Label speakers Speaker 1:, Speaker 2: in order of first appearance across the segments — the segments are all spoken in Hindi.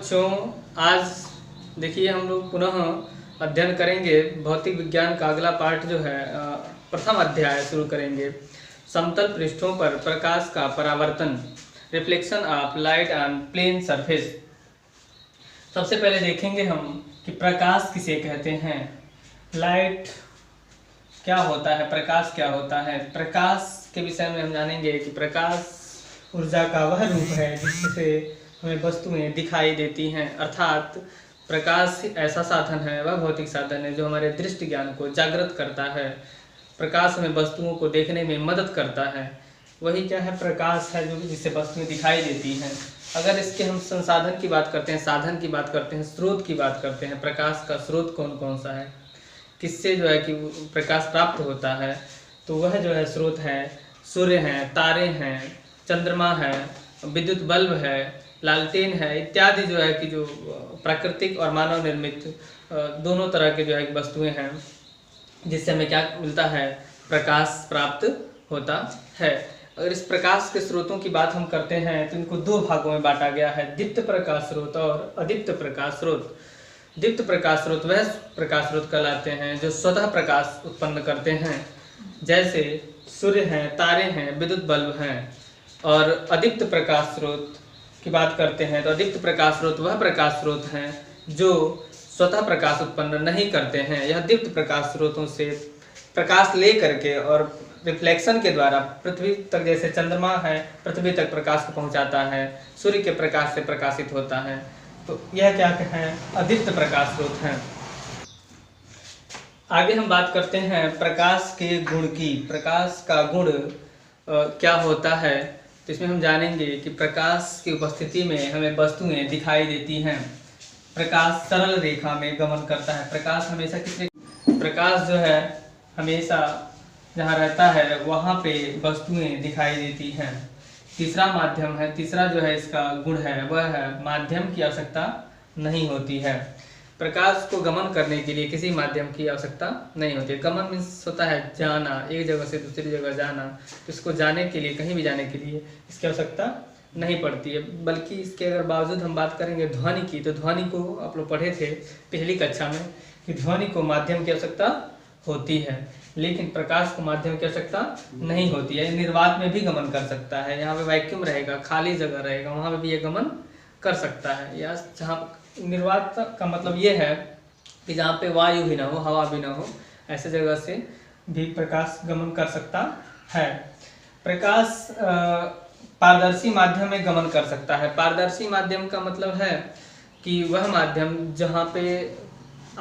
Speaker 1: बच्चों, आज देखिए हम लोग पुनः अध्ययन करेंगे भौतिक विज्ञान का अगला पार्ट जो है प्रथम अध्याय शुरू करेंगे। समतल पृष्ठों पर प्रकाश का परावर्तन, reflection of light on plane surface. सबसे पहले देखेंगे हम कि प्रकाश किसे कहते हैं, लाइट क्या होता है, प्रकाश क्या होता है। प्रकाश के विषय में हम जानेंगे कि प्रकाश ऊर्जा का वह रूप है जिससे हमें वस्तुएं दिखाई देती हैं, अर्थात प्रकाश ऐसा साधन है, वह भौतिक साधन है जो हमारे दृष्टि ज्ञान को जागृत करता है। प्रकाश हमें वस्तुओं को देखने में मदद करता है। वही क्या है, प्रकाश है जो जिससे वस्तुएं दिखाई देती हैं। अगर इसके हम संसाधन की बात करते हैं, साधन की बात करते हैं, स्रोत की बात करते हैं, प्रकाश का स्रोत कौन कौन सा है, किससे जो है कि प्रकाश प्राप्त होता है, तो वह जो है स्रोत है सूर्य हैं, तारे हैं, चंद्रमा है, विद्युत बल्ब है, लालटेन है इत्यादि जो है कि जो प्राकृतिक और मानव निर्मित दोनों तरह के जो है वस्तुएं हैं जिससे हमें क्या मिलता है, प्रकाश प्राप्त होता है। अगर इस प्रकाश के स्रोतों की बात हम करते हैं तो इनको दो भागों में बांटा गया है, दीप्त प्रकाश स्रोत और अदीप्त प्रकाश स्रोत। दीप्त प्रकाश स्रोत वह प्रकाश स्रोत कहलाते हैं जो स्वतः प्रकाश उत्पन्न करते हैं, जैसे सूर्य हैं, तारे हैं, विद्युत बल्ब हैं। और अदीप्त प्रकाश स्रोत की बात करते हैं तो अदीप्त प्रकाश स्रोत वह प्रकाश स्रोत हैं जो स्वतः प्रकाश उत्पन्न नहीं करते हैं। यह दीप्त प्रकाश स्रोतों से प्रकाश ले करके और रिफ्लेक्शन के द्वारा पृथ्वी तक, जैसे चंद्रमा है पृथ्वी तक प्रकाश को पहुंचाता है, सूर्य के प्रकाश से प्रकाशित होता है। तो यह क्या है, अदीप्त प्रकाश स्रोत हैं। आगे हम बात करते हैं प्रकाश के गुण की। प्रकाश का गुण क्या होता है, तो इसमें हम जानेंगे कि प्रकाश की उपस्थिति में हमें वस्तुएं दिखाई देती हैं। प्रकाश सरल रेखा में गमन करता है। प्रकाश हमेशा प्रकाश जो है हमेशा जहाँ रहता है वहाँ पे वस्तुएं दिखाई देती हैं। तीसरा माध्यम है, तीसरा जो है इसका गुण है वह है माध्यम की आवश्यकता नहीं होती है। प्रकाश को गमन करने के लिए किसी माध्यम की आवश्यकता नहीं होती है। गमन मीन्स होता है जाना, एक जगह से दूसरी जगह जाना। इसको जाने के लिए, कहीं भी जाने के लिए इसकी आवश्यकता नहीं पड़ती है। बल्कि इसके अगर बावजूद हम बात करेंगे ध्वनि की, तो ध्वनि को आप लोग पढ़े थे पिछली कक्षा में कि ध्वनि को माध्यम की आवश्यकता होती है, लेकिन प्रकाश को माध्यम की आवश्यकता नहीं होती है। निर्वात में भी गमन कर सकता है। यहाँ पे वैक्यूम रहेगा, खाली जगह रहेगा, वहाँ पे भी ये गमन कर सकता है। या जहाँ निर्वात का मतलब ये है कि जहाँ पे वायु भी ना हो, हवा भी ना हो, ऐसे जगह से भी प्रकाश गमन कर सकता है। प्रकाश पारदर्शी माध्यम में गमन कर सकता है। पारदर्शी माध्यम का मतलब है कि वह माध्यम जहाँ पे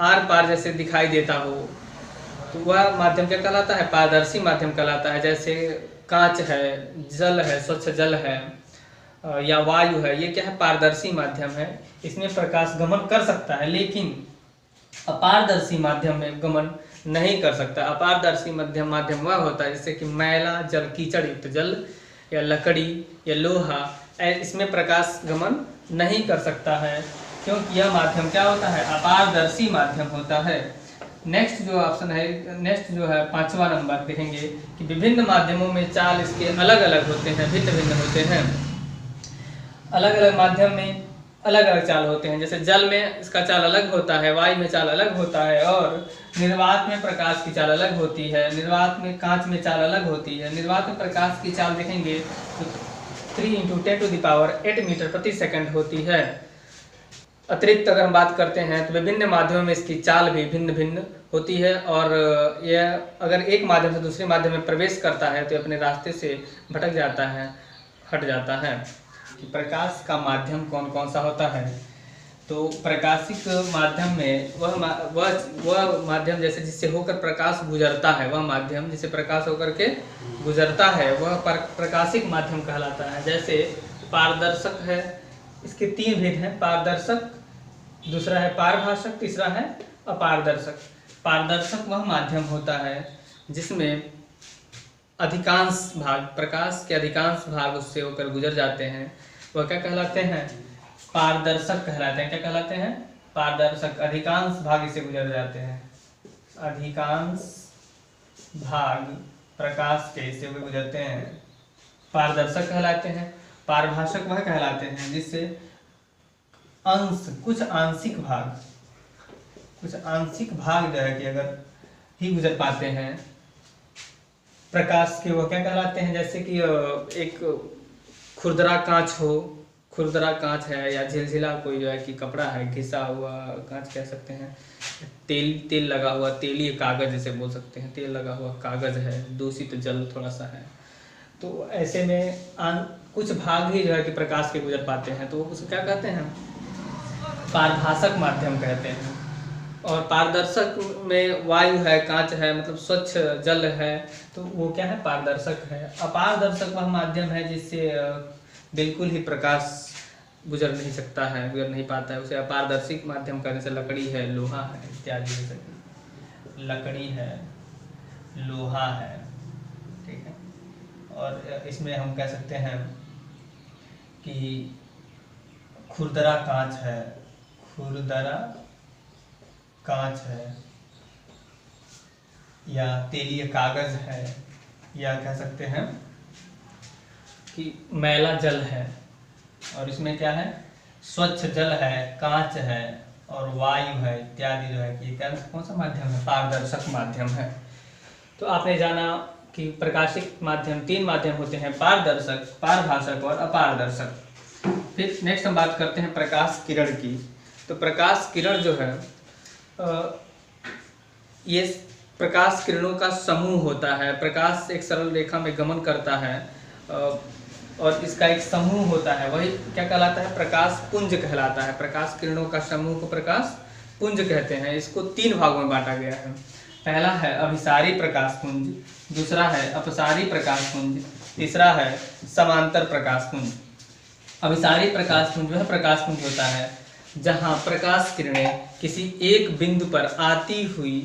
Speaker 1: आर पार जैसे दिखाई देता हो, तो वह माध्यम क्या कहलाता है, पारदर्शी माध्यम कहलाता है। जैसे कांच है, जल है, स्वच्छ जल है, या वायु है, ये क्या है, पारदर्शी माध्यम है। इसमें प्रकाश गमन कर सकता है, लेकिन अपारदर्शी माध्यम में गमन नहीं कर सकता। अपारदर्शी माध्यम वह होता है जिससे कि मैला जल, कीचड़ युक्त जल या लकड़ी या लोहा, इसमें प्रकाश गमन नहीं कर सकता है, क्योंकि यह माध्यम क्या होता है, अपारदर्शी माध्यम होता है। नेक्स्ट जो ऑप्शन है, नेक्स्ट जो है 5वां नंबर देखेंगे कि विभिन्न माध्यमों में चाल इसके अलग अलग होते हैं, भिन्न भिन्न होते हैं। अलग अलग माध्यम में अलग अलग चाल होते हैं। जैसे जल में इसका चाल अलग होता है, वायु में चाल अलग होता है, और निर्वात में प्रकाश की चाल अलग होती है। निर्वात में कांच में चाल अलग होती है। निर्वात में प्रकाश की चाल देखेंगे तो 3 × 10⁸ मीटर प्रति सेकंड होती है। अतिरिक्त अगर हम बात करते हैं तो विभिन्न माध्यमों में इसकी चाल भी भिन्न भिन्न होती है, और यह अगर एक माध्यम से दूसरे माध्यम में प्रवेश करता है तो अपने रास्ते से भटक जाता है, हट जाता है। कि प्रकाश का माध्यम कौन कौन सा होता है, तो प्रकाशिक माध्यम में वह माध्यम जैसे जिससे होकर प्रकाश गुजरता है, वह माध्यम जिसे प्रकाश होकर के गुजरता है वह प्रकाशिक माध्यम कहलाता है। जैसे पारदर्शक है, इसके 3 भेद हैं, पारदर्शक, दूसरा है पारभाषक, तीसरा है अपारदर्शक। पारदर्शक वह माध्यम होता है जिसमें अधिकांश भाग, प्रकाश के अधिकांश भाग उससे होकर गुजर जाते हैं, वह क्या कहलाते हैं, पारदर्शक कहलाते हैं। क्या कहलाते हैं, पारदर्शक। अधिकांश भाग इससे गुजर जाते हैं, अधिकांश भाग प्रकाश के इससे होकर गुजरते हैं, पारदर्शक कहलाते हैं। पारभाषक वह कहलाते हैं जिससे अंश, कुछ आंशिक भाग जो है कि अगर ही गुजर पाते हैं प्रकाश के, वो क्या कहलाते हैं? जैसे कि एक खुरदरा कांच हो, खुरदरा कांच है, या झिलझिला कोई जो है कि कपड़ा है, घिसा हुआ कांच कह सकते हैं, तेल लगा हुआ, तेलीय कागज जिसे बोल सकते हैं, तेल लगा हुआ कागज है, दूषित जल थोड़ा सा है, तो ऐसे में कुछ भाग ही जो है कि प्रकाश के गुजर पाते हैं, तो उसको क्या कहते हैं? पारभासक माध्यम कहते हैं। और पारदर्शक में वायु है, कांच है, मतलब स्वच्छ जल है, तो वो क्या है? पारदर्शक है। अपारदर्शक वह माध्यम है जिससे बिल्कुल ही प्रकाश गुजर नहीं सकता है, गुजर नहीं पाता है, उसे अपारदर्शिक माध्यम कहने से लकड़ी है, लोहा है इत्यादि, जैसे लकड़ी है, लोहा है, ठीक है। और इसमें हम कह सकते हैं कि खुरदरा कांच है, खुरदरा कांच है, या तेलीय कागज है, या कह सकते हैं कि मैला जल है, और इसमें क्या है? स्वच्छ जल है, कांच है और वायु है इत्यादि जो है कि क्या, कौन सा माध्यम है? पारदर्शक माध्यम है। तो आपने जाना कि प्रकाशिक माध्यम 3 माध्यम होते हैं, पारदर्शक, पारभासक और अपारदर्शक। फिर नेक्स्ट हम बात करते हैं प्रकाश किरण की। तो प्रकाश किरण जो है ये प्रकाश किरणों का समूह होता है। प्रकाश एक सरल रेखा में गमन करता है और इसका एक समूह होता है, वही क्या कहलाता है? प्रकाश पुंज कहलाता है। प्रकाश किरणों का समूह को प्रकाश पुंज कहते हैं। इसको 3 भागों में बांटा गया है। पहला है अभिसारी प्रकाश पुंज, दूसरा है अपसारी प्रकाश पुंज, तीसरा है समांतर प्रकाश पुंज। अभिसारी प्रकाश पुंज वह प्रकाश पुंज होता है जहां प्रकाश किरणें किसी एक बिंदु पर आती हुई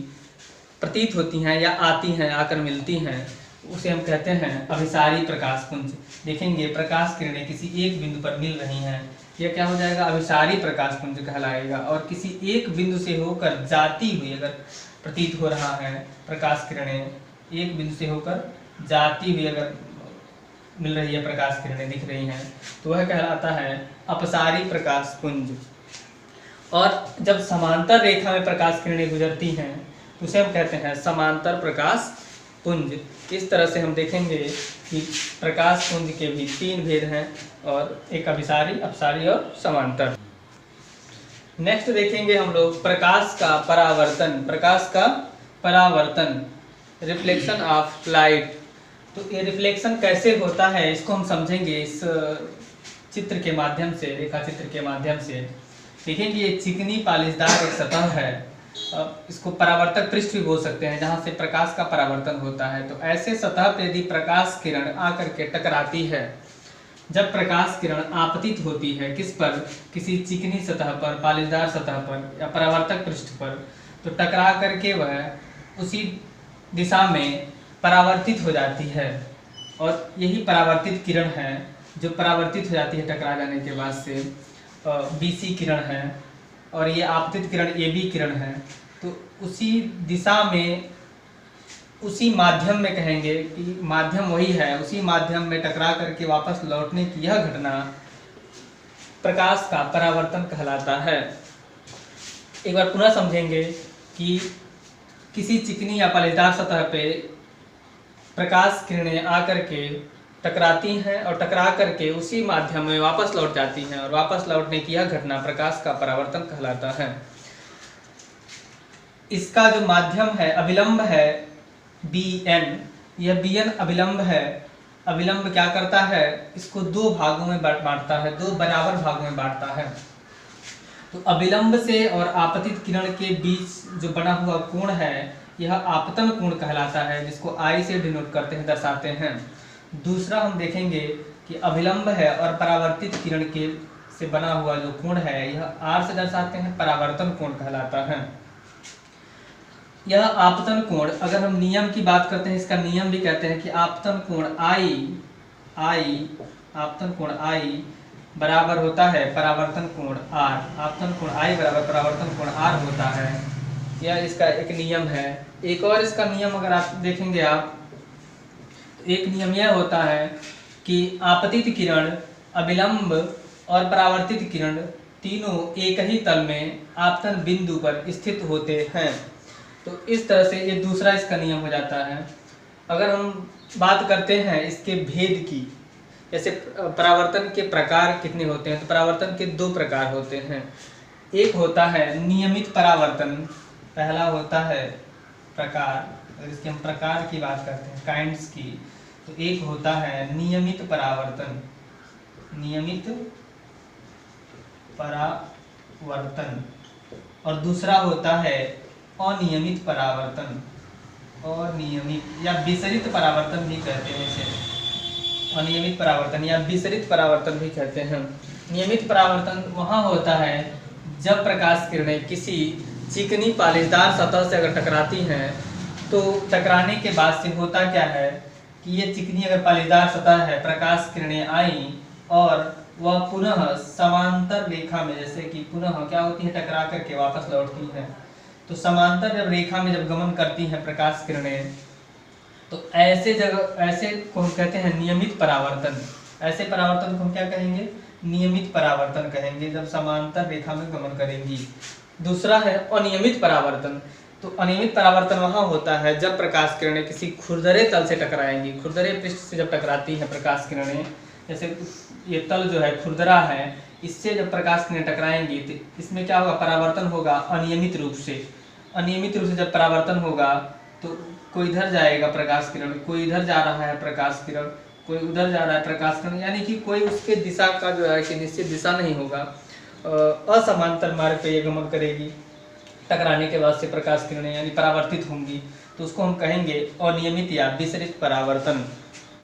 Speaker 1: प्रतीत होती हैं या आती हैं, आकर मिलती हैं, उसे हम कहते हैं अभिसारी प्रकाश पुंज। देखेंगे प्रकाश किरणें किसी एक बिंदु पर मिल रही हैं, यह क्या हो जाएगा? अभिसारी प्रकाश पुंज कहलाएगा। और किसी एक बिंदु से होकर जाती हुई अगर प्रतीत हो रहा है, प्रकाश किरणें एक बिंदु से होकर जाती हुई अगर मिल रही है, प्रकाश किरणें दिख रही हैं, तो वह कहलाता है अपसारी प्रकाश पुंज। और जब समांतर रेखा में प्रकाश किरणें गुजरती हैं तो उसे हम कहते हैं समांतर प्रकाश पुंज। इस तरह से हम देखेंगे कि प्रकाश पुंज के भी 3 भेद हैं, और एक अभिसारी, अपसारी और समांतर। नेक्स्ट देखेंगे हम लोग प्रकाश का परावर्तन। प्रकाश का परावर्तन, रिफ्लेक्शन ऑफ लाइट। तो ये रिफ्लेक्शन कैसे होता है इसको हम समझेंगे इस चित्र के माध्यम से, रेखा चित्र के माध्यम से। देखेंगे ये चिकनी पालिशदार एक सतह है, इसको परावर्तक पृष्ठ भी बोल सकते हैं, जहाँ से प्रकाश का परावर्तन होता है। तो ऐसे सतह पर यदि प्रकाश किरण आकर के टकराती है, जब प्रकाश किरण आपतित होती है किस पर? किसी चिकनी सतह पर, पालिशदार सतह पर या परावर्तक पृष्ठ पर, तो टकरा करके वह उसी दिशा में परावर्तित हो जाती है। और यही परावर्तित किरण है जो परावर्तित हो जाती है टकरा जाने के बाद से, बीसी किरण है, और ये आपतित किरण एबी किरण है। तो उसी दिशा में, उसी माध्यम में, कहेंगे कि माध्यम वही है, उसी माध्यम में टकरा करके वापस लौटने की यह घटना प्रकाश का परावर्तन कहलाता है। एक बार पुनः समझेंगे कि किसी चिकनी या पालिशदार सतह पे प्रकाश किरणें आकर के टकराती हैं और टकरा करके उसी माध्यम में वापस लौट जाती हैं, और वापस लौटने की यह घटना प्रकाश का परावर्तन कहलाता है। इसका जो माध्यम है, अभिलंब है Bn, यह Bn अभिलंब है। अभिलंब क्या करता है? इसको 2 भागों में बांटता है, 2 बराबर भागों में बांटता है। तो अभिलंब से और आपतित किरण के बीच जो बना हुआ कोण है, यह आपतन कोण कहलाता है, जिसको I से डिनोट करते हैं, दर्शाते हैं। दूसरा हम देखेंगे कि अभिलंब है और परावर्तित किरण के से बना हुआ जो कोण है, यह R से दर्शाते हैं, परावर्तन कोण कहलाता है। यह आपतन कोण, अगर हम नियम की बात करते हैं, इसका नियम भी कहते हैं कि आपतन कोण आपतन कोण I बराबर होता है परावर्तन कोण R। आपतन कोण I बराबर परावर्तन कोण R होता है। यह इसका एक नियम है। एक और इसका नियम अगर आप देखेंगे एक नियम यह होता है कि आपतित किरण, अभिलंब और परावर्तित किरण तीनों एक ही तल में आपतन बिंदु पर स्थित होते हैं। तो इस तरह से ये दूसरा इसका नियम हो जाता है। अगर हम बात करते हैं इसके भेद की, जैसे परावर्तन के प्रकार कितने होते हैं, तो परावर्तन के दो प्रकार होते हैं। एक होता है नियमित परावर्तन, पहला होता है प्रकार। अगर इसके हम प्रकार की बात करते हैं, काइंड्स की, तो एक होता है नियमित परावर्तन, नियमित परावर्तन, और दूसरा होता है अनियमित परावर्तन, अनियमित या विसरित परावर्तन भी कहते हैं इसे, अनियमित परावर्तन या विसरित परावर्तन भी कहते हैं। नियमित परावर्तन वहाँ होता है जब प्रकाश किरणें किसी चिकनी पालिशदार सतह से अगर टकराती हैं, तो टकराने के बाद से होता क्या है कि ये चिकनी अगर पालिशदार सतह है, प्रकाश किरणें आई और वह पुनः समांतर रेखा में, जैसे कि पुनः क्या होती है, टकरा करके वापस लौटती हैं। तो समांतर जब रेखा में जब गमन करती हैं प्रकाश किरणें, तो ऐसे जगह, ऐसे को हम कहते हैं नियमित परावर्तन। ऐसे परावर्तन को हम क्या कहेंगे, नियमित परावर्तन कहेंगे, जब समांतर रेखा में गमन करेंगी। दूसरा है अनियमित परावर्तन। तो अनियमित परावर्तन वहाँ होता है जब प्रकाश किरणें किसी खुरदरे तल से टकराएंगी, खुरदरे पृष्ठ से जब टकराती हैं प्रकाश किरणें, जैसे ये तल जो है खुरदरा है, इससे जब प्रकाश किरणें टकराएंगी तो इसमें क्या होगा, परावर्तन होगा अनियमित रूप से। अनियमित रूप से जब परावर्तन होगा तो कोई इधर जाएगा प्रकाश किरण, कोई इधर जा रहा है प्रकाश किरण, कोई उधर जा रहा है प्रकाश किरण, यानी कि कोई उसके दिशा का जो है कि निश्चित दिशा नहीं होगा, असमांतर मार्ग पे ये गमन करेगी। टकराने के बाद से प्रकाश किरणें यानी परावर्तित होंगी, तो उसको हम कहेंगे अनियमित या विसरित परावर्तन।